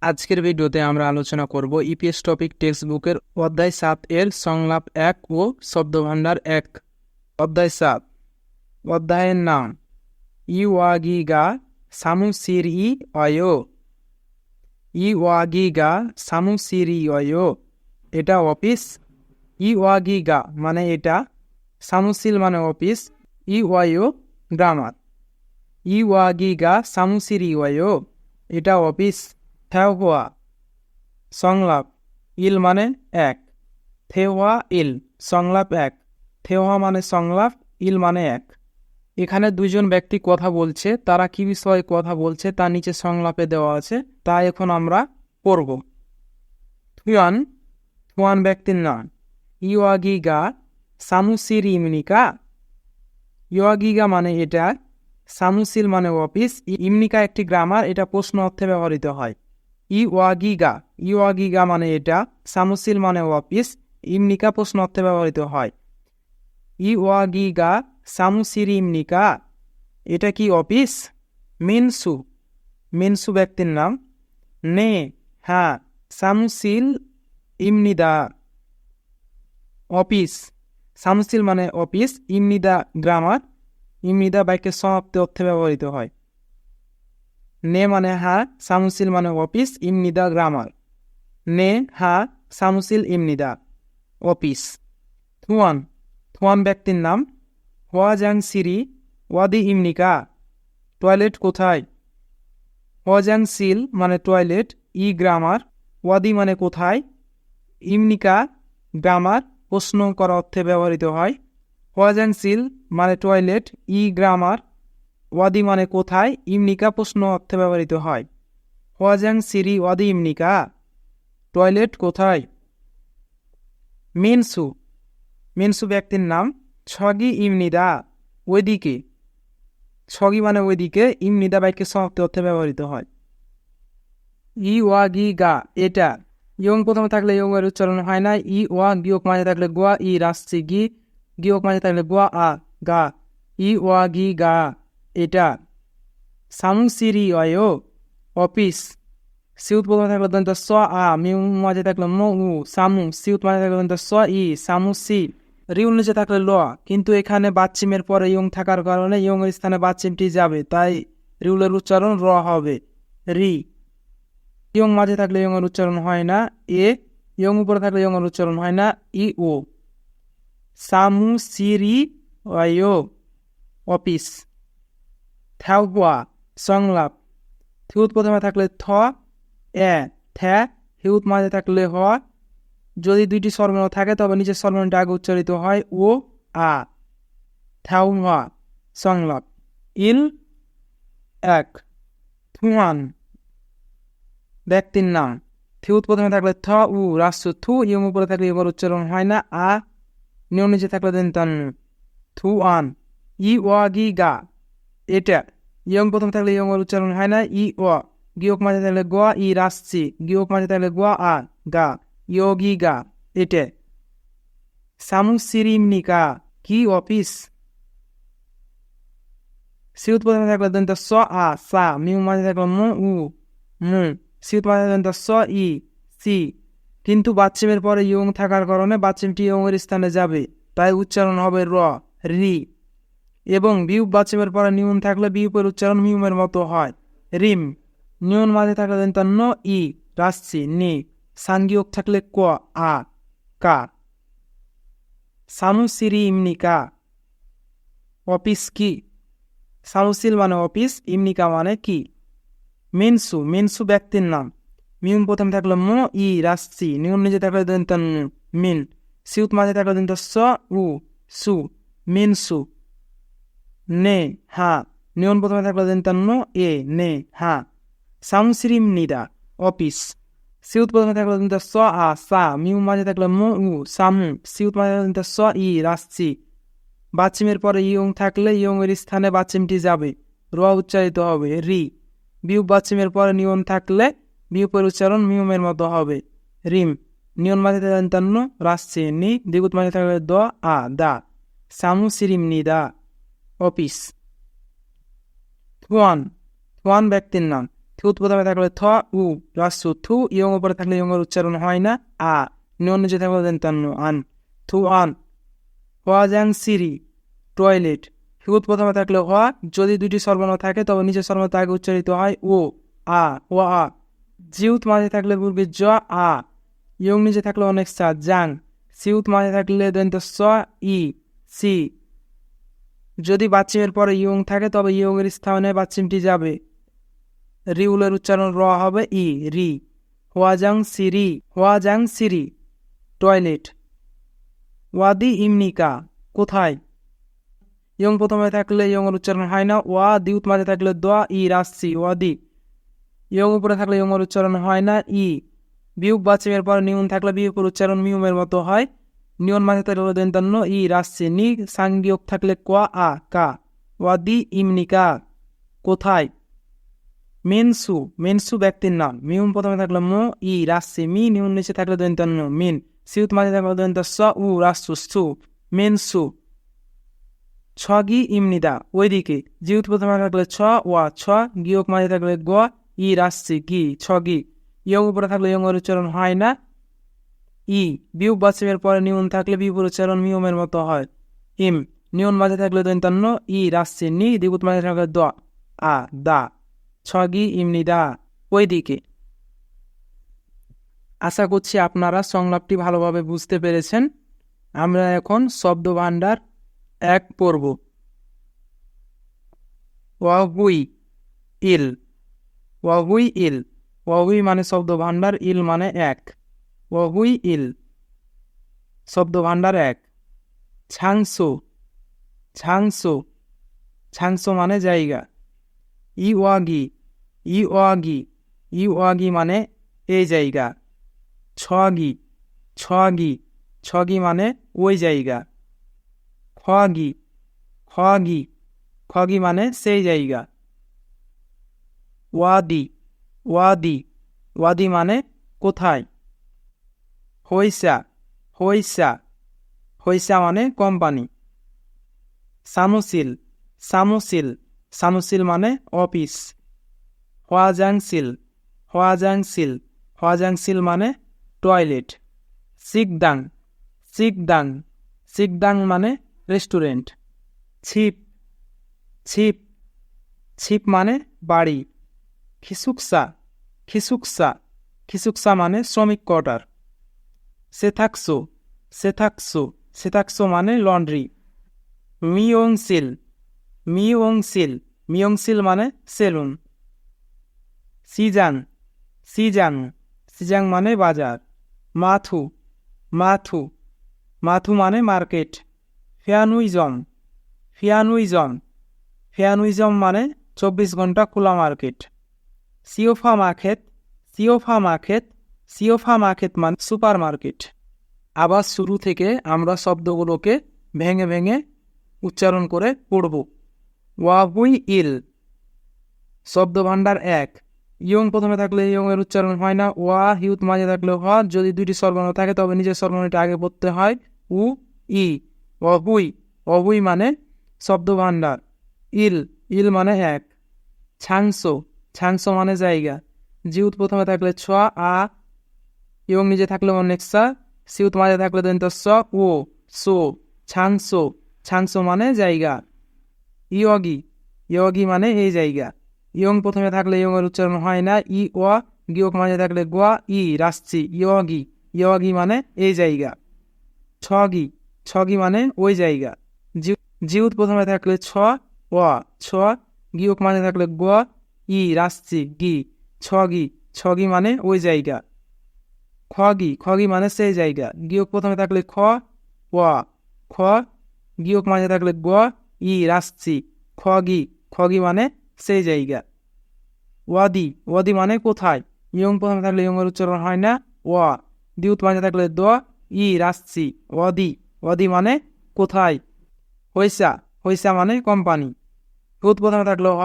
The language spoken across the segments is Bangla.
আজকের ভিডিওতে আমরা আলোচনা করব ইপিএস টপিক টেক্সট বুকের অধ্যায় 7 এর সংলাপ 1 ও শব্দভাণ্ডার 1। অধ্যায় 7। অধ্যায়ের নাম ইওয়াগিগা সামুসিরি অয়ো। ইওয়াগিগা সামুসিরি অয়ো, এটা অফিস। ইওয়াগিগা মানে এটা, সামুসিল মানে অফিস, ইওয়ায়ো গ্রামার। ইওয়াগিগা সামুসিরি অয়ো, এটা অফিস। থেওয়া সংলাপ, ইল মানে এক, থেওয়া ইল সংলাপ এক। থেওয়া মানে সংলাপ, ইল মানে এক। এখানে দুজন ব্যক্তি কথা বলছে, তারা কি বিষয়ে কথা বলছে তা নিচে সংলাপে দেওয়া আছে, তা এখন আমরা পড়ব। থুয়ান, থুয়ান ব্যক্তির নাম। ইওয়াগিগা সামুসিরি ইমনিকা। ইওয়াগিগা মানে এটা, সামুসিল মানে অফিস, ইমনিকা একটি গ্রামার, এটা প্রশ্ন অর্থে ব্যবহৃত হয়। ইওয়াগিগা, ইওয়াগিগা মানে এটা, সামুসিল মানে অফিস, ইমনিকা প্রশ্ন অর্থে ব্যবহৃত হয়। ইওয়াগিগা সামুসিরি ইমনিকা, এটা কি অফিস? মিনসু, মিনসু ব্যক্তির নাম। নে, হ্যাঁ, সামুসিল ইমনিদা অফিস। সামুসিল মানে অফিস, ইমনিদা গ্রামার, ইমনিদা বাক্যের সমাপ্তি অর্থে ব্যবহৃত হয়। নে মানে হ্যাঁ, সামুসিল মানে অফিস, ইমনিদা গ্রামার। নে, হ্যাঁ, সামুসিল ইমনিদা অফিস। থুয়ান, থুয়ান ব্যক্তির নাম। হোয়াজাং সিরি ওয়াদি ইমনিকা, টয়লেট কোথায়? হোয়াজাং সিল মানে টয়লেট, ই গ্রামার, ওয়াদি মানে কোথায়, ইমনিকা গ্রামার, প্রশ্ন করা অর্থে ব্যবহৃত হয়। হোয়াজাং সিল মানে টয়লেট, ই গ্রামার, ওয়াদি মানে কোথায়, ইমনিকা প্রশ্ন অর্থে ব্যবহৃত হয়। হোয়াজাং সিরি ওয়াদি ইমনিকা, টয়লেট কোথায়? মিনসু, মিনসু ব্যক্তির নাম। ছগি ইমনিদা ওইদিকে, ছগি মানে ওইদিকে, ইমনিদা বাক্যের সমাপ্তি অর্থে ব্যবহৃত হয়। ইওয়াগিগা এটা, ইয়ং প্রথমে থাকলে ইয়ং এর উচ্চারণ হয় না। ই ওয়া গিয়ক মাঝে থাকলে গোয়া, ই রাসছি গি, গিয়ক মাঝে থাকলে গোয়া আ গা। ইওয়াগিগা এটা। সামুসিরি অয়ো অফিস, সিউত প্রথমে থাকলে দন্ত স আ, মিউ মাঝে থাকলে ম উ, সামু, সিউত মাঝে থাকলে দন্ত স ই, সামুসি, রিউল নিচে থাকলে ল, কিন্তু এখানে বাচ্চিমের পরে ইয়ং থাকার কারণে ইয়ং এর স্থানে বাচ্চিমটি যাবে, তাই রিউলের উচ্চারণ র হবে, রি। ইয়ং মাঝে থাকলে ইয়ং এর উচ্চারণ হয় না, এ। ইয়ং উপরে থাকলে ইয়ং এর উচ্চারণ হয় না, ই ও। সামুসিরি অয়ো অফিস। থ্যাওয়া সংলাপ, থিউত প্রথমে থাকলে থ এ, থ্যা, হিউত মাঝে থাকলে হ, যদি দুইটি স্বরবর্ণ থাকে তবে নিচের স্বরবর্ণটি আগে উচ্চারিত হয়, ও আ। থ্যাওয়া সংলাপ, ইল এক। থুয়ান ব্যক্তির নাম। থিউত প্রথমে থাকলে থ উ, রাষ্ট্র থু, ইয়ং উপরে থাকলে ইয়ং উচ্চারণ হয় না, আ, নিয়ম নিচে থাকলে দেন তান। থুয়ান। ইওয়াগিগা এটা, ইয়ং প্রথমে থাকলে ইয়ং এর উচ্চারণ হয় না, ই ও, গিয়ক মাঝে থাকলে গোয়া, ই রাসছি, গিয়ক মাঝে থাকলে গোয়া আ গা। ইয়োগিগা এটা। সামুসিরি ইমনিকা কি অফিস? সিউত প্রথমে থাকলে দন্ত স আ সা, মিউ মাঝে থাকলে ম উ মু, সিউত মাঝে দন্ত স ই সি, কিন্তু বাচ্চিমের পরে ইয়ং থাকার কারণে বাচ্চিমটি ইয়ং এর স্থানে যাবে, তাই উচ্চারণ হবে র, রি। এবং বিউপ বাচ্চিমের পরে নিউন থাকলে বিউপের উচ্চারণ মিউমের মতো হয়, রিম। নিউন মাঝে থাকলে দেন ন ই, রাসছি নি, সানগিয়ক থাকলে ক আ কা। সামুসিরি ইমনিকা অফিস কি? সামুসিল মানে অফিস, ইমনিকা মানে কি? মিনসু, মিনসু ব্যক্তির নাম। মিউন প্রথমে থাকলে ম ই রাসছি, নিউন নিচে থাকলে দেন মিন, সিউত মাঝে থাকলে দেন স উ সু, মিনসু। নে, হ্যাঁ, নিয়ন প্রথমে থাকলে দেন এ, নে, হ্যাঁ। সামুসিরি ইমনিদা অফিস, সিউত প্রথমে থাকলে দেন স আ সা, মিউ মাঝে থাকলে ম উ সামু, সিউত মাঝে দেন স ই রাসছি, বাচ্চিমের পরে ইয়ং থাকলে ইয়ং এর স্থানে বাচ্চিমটি যাবে, র উচ্চারিত হবে, রি। বিউপ বাচ্চিমের পরে নিয়ন থাকলে বিউপের উচ্চারণ মিউমের মতো হবে, রিম। নিয়ন মাঝে থাকলে দেন রাসছি নি, দ্বিগুত মাঝে থাকলে দ আ দা। সামুসিরি ইমনিদা অফিস। থুয়ান, থুয়ান ব্যক্তির নাম। থুত প্রথমে থাকলে থ উ রাসু থু, ইয়ং উপরে থাকলে ইয়ংয়ের উচ্চারণ হয় না, আ নিয়ন নিচে থাকলে দন্তান্ন আন, থু আন। হওয়াজাং সিরি টয়লেট, থুত প্রথমে থাকলে হ, যদি দুটি সর্বর্ণ থাকে তবে নিচে সর্বর্ণ আগে উচ্চারিত হয় ও, আ ও আ। জিউত মাঝে থাকলে পূর্বে জ, আ ইয়ং নিচে থাকলে অনেক সা জাং, সিউত মাঝে থাকলে দন্ত স ই সি। যদি বাচ্চিমের পরে ইয়ং থাকে তবে ইয়ংয়ের স্থানে বাচ্চিমটি যাবে, রিউলের উচ্চারণ র হবে ই রি। হোয়াজাং সিরি, হোয়াজাং সিরি টয়লেট। ওয়াদি ইমনিকা কোথায়, ইয়ং প্রথমে থাকলে ইয়ংয়ের উচ্চারণ হয় না, ওয়া দিউত মাঝে থাকলে দোয়া ই রাসি ওয়াদি, ইয়ং উপরে থাকলে ইয়ংয়ের উচ্চারণ হয় না, ই। বিয়োগ বাচ্চিমের পর নিউন থাকলে বিয়োগের উচ্চারণ মিউমের মতো হয়, নিয়ন মাঝে থাকলে দন্তান্ন ই রাসি নি, সাংবিয়োগ থাকলে কোয়া আ কা। ওয়াদি ইমনিকা কোথায়। মেনসু, মেনসু ব্যক্তির নাম, মিউম প্রথমে থাকলে মো ই রাসি মি, নিউন নিচে থাকলে দন্তান্ন মিন, সিউত মাঝে থাকলে দন্ত স উ রাসু সু মেনসু। ছগি ইমনিদা ওইদিকে, জিউত প্রথমে থাকলে ছ ওয়া ছ, গিয়োগ মাঝে থাকলে গ ই রাসি গি ছগি, ইয়ং উপরে থাকলে ইয়ংয়ের উচ্চারণ হয় না, ই। বিয়োগ বাচ্চিমের পরে নিউন থাকলে বিয়োগের উচ্চারণ মিউমের মতো হয়, ইম। নিউন মাঝে থাকলে দন্তান্ন ই রাসি নি, দিগুত মাঝে থাকলে দ আ দা ছগি ইমনিদা ওইদিকে। আশা করছি আপনারা সংলাপটি ভালোভাবে বুঝতে পেরেছেন। আমরা এখন শব্দ ভাণ্ডার এক পড়ব। ওয়াহুই ইল, ওয়াহুই ইল, ওয়াহুই মানে শব্দ ভাণ্ডার, ইল মানে এক। ওয়াহুই ইল শব্দ ভাণ্ডার এক। ছাংসো, ছাংসো, ছাংসো মানে জায়গা। ইওয়াগি, ইওয়াগি, ইওয়াগি মানে এই জায়গা। ছগি, ছগি, ছগি মানে ওই জায়গা। খগি, খগি, খগি মানে সেই জায়গা। ওয়াদি, ওয়াদি, ওয়াদি মানে কোথায়। হইসা, হইসা, হইসা মানে কোম্পানি। সামুসিল, সামুসিল, সামুসিল মানে অফিস। হোয়াজাংসিল, হোয়াজাংসিল, হোয়াজাংসিল মানে টয়লেট। সিকদাং, সিকদাং, সিকদাং মানে রেস্টুরেন্ট। ছিপ, ছিপ, ছিপ মানে বাড়ি। খিসুকসা, খিসুকসা, খিসুকসা মানে শ্রমিক কোয়ার্টার। সেথাকসো, সেথাকসো, সেথাকসো মানে লন্ড্রি। মিয়ংসিল, মিয়ংসিল, মিয়ংসিল মানে সেলুন। সিজাং, সিজাং, সিজাং মানে বাজার। মাথু, মাথু, মাথু মানে মার্কেট। ফিয়ানুইজম, ফিয়ানুইজম, ফিয়ানুইজম মানে 24 ঘন্টা খোলা মার্কেট। সিওফা মার্কেট, সিওফা মার্কেট, সিওফা মার্কেট মানে সুপার মার্কেট। আবার শুরু থেকে আমরা শব্দগুলোকে ভেঙে ভেঙে উচ্চারণ করে পড়ব। ওয়াহুই ইল শব্দ ভাণ্ডার এক। ইয়ং প্রথমে থাকলে ইয়ং এর উচ্চারণ হয় না, ওয়া হিউত মাঝে থাকলে হ, যদি দুইটি স্বরবর্ণ থাকে তবে নিজের স্বরবর্ণটি আগে পড়তে হয়, উ ই। অহুই, অহুই মানে শব্দ ভাণ্ডার। ইল, ইল মানে এক। ছাংসো, ছাংসো মানে জায়গা। জিউত প্রথমে থাকলে ছ আ, ইয়ং নিজে থাকলে অনেক সা, সিউত মাঝে থাকলে দন্ত স ও সো ছাংসো, ছাংসো মানে জায়গা। ইয়গি, ইয়গি মানে এই জায়গা। ইয়ং প্রথমে থাকলে ইয়ং এর উচ্চারণ হয় না, ই ওয়া, গিয়ক মাঝে থাকলে গোয়া ই রাসছি ইয়গি, ইয়গি মানে এই জায়গা। ছগি, ছগি মানে ওই জায়গা। জিউত প্রথমে থাকলে ছ ওয়া ছ, গিয়ক মাঝে থাকলে গোয়া ই রাসছি গি ছগি, ছগি মানে ওই জায়গা। খগি, খগি মানে সেই জায়গা। গিয়ক প্রথমে থাকলে খ ওয়া খ, গিয়ক মাঝে থাকলে গ ই রাসছি খগি, খগি মানে সেই জায়গা। ওয়াদি, ওয়াদি মানে কোথায়। ইয়ং প্রথমে থাকলে ইয়ং এর উচ্চারণ হয় না, ওয়া দিউত মাঝে থাকলে দ ই রাসছি ওয়াদি, ওয়াদি মানে কোথায়। হইসা, হইসা মানে কোম্পানি। হুত প্রথমে থাকলে হ,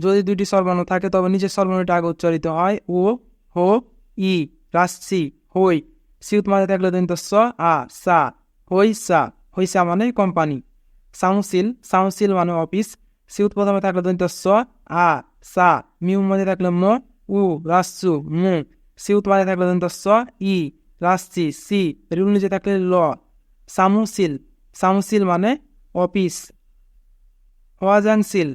যদি দুইটি স্বরবর্ণ থাকে তবে নিচের স্বরবর্ণটি আগে উচ্চারিত হয়, ও হো ই রাসছি হই। সিউত মাঝে থাকলে দন্ত স আ সা হইসা, হইসা মানে কোম্পানি। সাউন্সিল, সাউন্সিল মানে অফিস। সিউত প্রথমে থাকলে দন্ত স আ সা, মিউ মধ্যে থাকলে ম, উ রাসু মু, সিউত মাঝে থাকলে দন্ত স, ই রাসি সি, রিউল নিচে থাকলে ল। সামুসিল, সামুসিল মানে অফিস। হোয়াজাংসিল,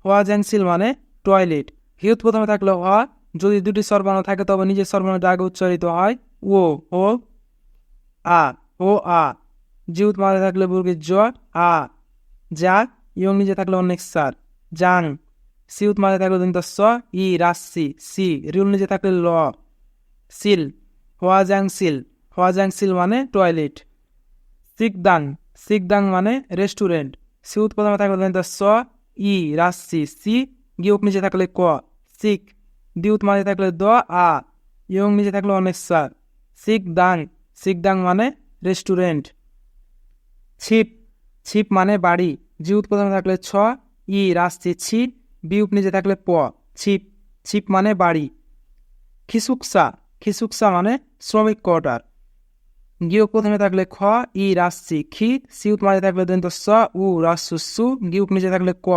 হোয়াজাংসিল মানে টয়লেট। হিউত প্রথমে থাকলে হ, যদি দুটি স্বরবর্ণ থাকে তবে নিজের স্বরবর্ণটা আগে উচ্চারিত হয় ও ও আ ও আ। জিউত মাঝে থাকলে বর্গের জ, আ যা, ইয়ং নিচে থাকলে অনেক সার জাং। সিউত মাঝে থাকলে দন্ত স, ই রাসি সি, রিউল নিচে থাকলে ল। সিল, হোয়াজাংসিল, হোয়াজাংসিল মানে টয়লেট। সিকদাং, সিকদাং মানে রেস্টুরেন্ট। সিউত প্রথমে থাকলে দন্ত স, ই রাসি সি, গিউক নিচে থাকলে ক, সিক। দিউত মাঝে থাকলে দ, আ, ইয়ং নিচে থাকলে অনেক সার সিকদাং, সিকদাং মানে রেস্টুরেন্ট। ছিপ, ছিপ মানে বাড়ি। জিউত প্রথমে থাকলে ছ, ই রাসি ছি, বিউক নিচে থাকলে প, ছিপ, ছিপ মানে বাড়ি। খিসুকসা, খিসুকসা মানে শ্রমিক কোয়ার্টার। গিউক প্রথমে থাকলে খ, ই রাসি খি, সিউত মাঝে থাকলে দন্ত স, উ রাসু সু, গিউক নিচে থাকলে ক,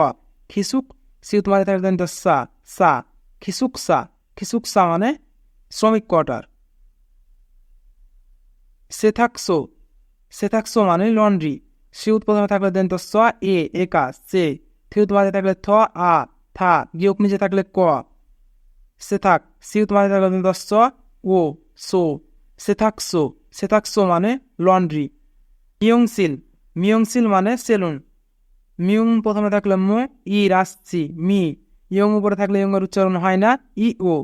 খিসুক। সিউত মাঝে থাকলে দন্ত সা, সা, খিসুকসা, খিসুকসা মানে শ্রমিক কোয়ার্টার। সেথাকসো, সেথাকসো মানে লন্ড্রি। সিউত প্রথমে থাকলে দন্ত স, এ একা সে, থিউত মাঝে থাকলে থ, আ থা, গিউক নিচে থাকলে ক, সেথাক। সিউত মাঝে থাকলে দন্ত স, ও সো, সেথাকসো, সেথাকসো মানে লন্ড্রি। মিয়ংসিল, মিয়ংসিল মানে সেলুন। মিয়ং প্রথমে থাকলে মু, ই রাসছি মি, ইয়ং উপরে থাকলে ইয়ং এর উচ্চারণ হয় না, ই ও,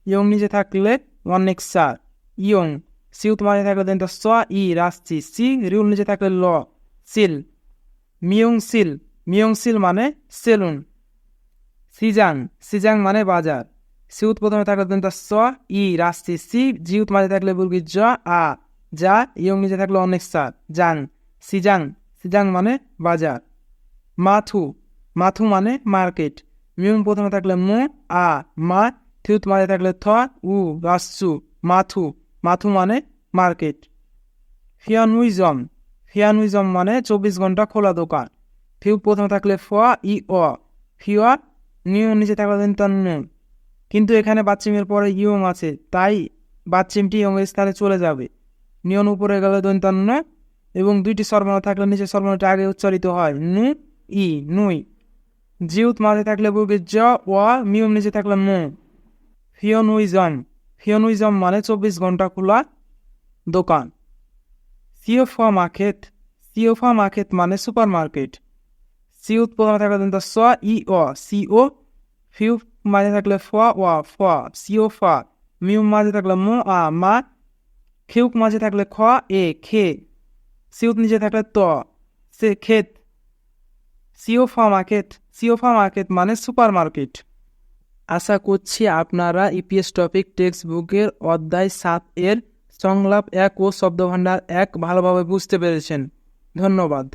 ইয়ং নিচে থাকলে অনেক সার ইয়ং। সিউত মাঝে থাকলে দন্ত স, ই রাসছি সি, রিউল নিচে থাকলে ল, সিল। মিয়ংসিল, মিয়ংসিল মানে সেলুন। সিজাং, সিজাং মানে বাজার। সিউত প্রথমে থাকলে দন্ত স, ই রাসছি সি, জিউত মাঝে থাকলে বুর্গি জ, আ যা, ইয়ং নিচে থাকলে অনেক সার জাং, সিজাং, সিজাং মানে বাজার। মাথু, মাথু মানে মার্কেট। মিউং প্রথমে থাকলে মু, আ মা, থিউত মাঝে থাকলে থ, উ রাসু মাথু, মাথু মানে মার্কেট। ফিয়ানুইজম, ফিয়ানুইজম মানে 24 ঘন্টা খোলা দোকান। ফিউ প্রথমে থাকলে ফ, ই অ, ফিওয়া, নিউ নিচে থাকলে নু, কিন্তু এখানে বাচ্চিমের পরে ইয়ং আছে তাই বাচ্চিমটি ইয়ং এর স্থানে চলে যাবে। নিয়ন উপরে গেলে দন্তান্ন এবং দুইটি স্বরবর্ণ থাকলে নিচে স্বরবর্ণটা আগে উচ্চারিত হয় নু, ই নুই। জিউত মাঝে থাকলে বুর্গের জ, ওয়া, মিউম নিচে থাকলে মু। ফিওনুইজম, ফিওনুইজম মানে 24 ঘন্টা খোলা দোকান। সিওফা মার্কেট, সিওফা মার্কেট মানে সুপার মার্কেট। সিউত প্রথমে থাকলে দন্ত স, ই অ, সিও, ফিউ মাঝে থাকলে ফ, ওয়া ফ, সিওফা। মিউম মাঝে থাকলে মু, আ মা, খেউক মাঝে থাকলে খ, এ খে, সিউত নিচে থাকলে ত, সে ক্ষেত। সিওফা মার্কেট, সিওফা মার্কেট মানে সুপার মার্কেট। আশা করছি আপনারা ইপিএস টপিক টেক্সট বুকের অধ্যায় 7 এর সংলাপ 1 ও শব্দভাণ্ডার 1 ভালোভাবে বুঝতে পেরেছেন। ধন্যবাদ।